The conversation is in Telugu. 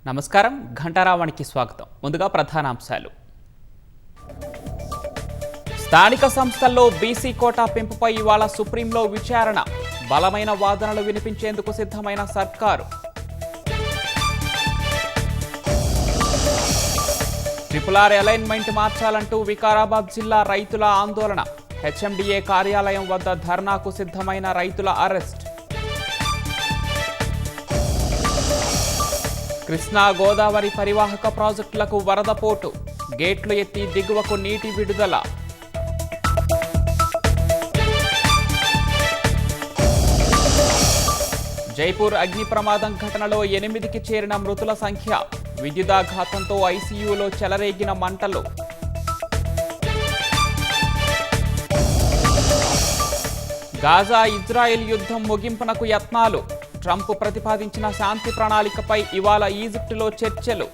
నమస్కారం ఘంటారావానికి స్వాగతం. ముందుగా ప్రధానాంశాలు. స్థానిక సంస్థల్లో బీసీ కోటా పెంపుపై ఇవాళ సుప్రీంలో విచారణ. బలమైన వాదనలు వినిపించేందుకు సిద్ధమైన సర్కారు. ట్రిపుల్ అలైన్మెంట్ మార్చాలంటూ వికారాబాద్ జిల్లా రైతుల ఆందోళన. హెచ్ఎండిఏ కార్యాలయం వద్ద ధర్నాకు సిద్ధమైన రైతుల అరెస్ట్. కృష్ణా గోదావరి పరివాహక ప్రాజెక్టులకు వరద పోటు. గేట్లు ఎత్తి దిగువకు నీటి విడుదల. జైపూర్ అగ్ని ప్రమాదం ఘటనలో 8కి చేరిన మృతుల సంఖ్య. విద్యుదాఘాతంతో ఐసీయూలో చెలరేగిన మంటలు. గాజా ఇజ్రాయెల్ యుద్ధం ముగింపునకు యత్నాలు. ట్రంప్ ప్రతిపాదించిన శాంతి ప్రణాళికపై ఇవాళ ఈజిప్టులో చర్చలు.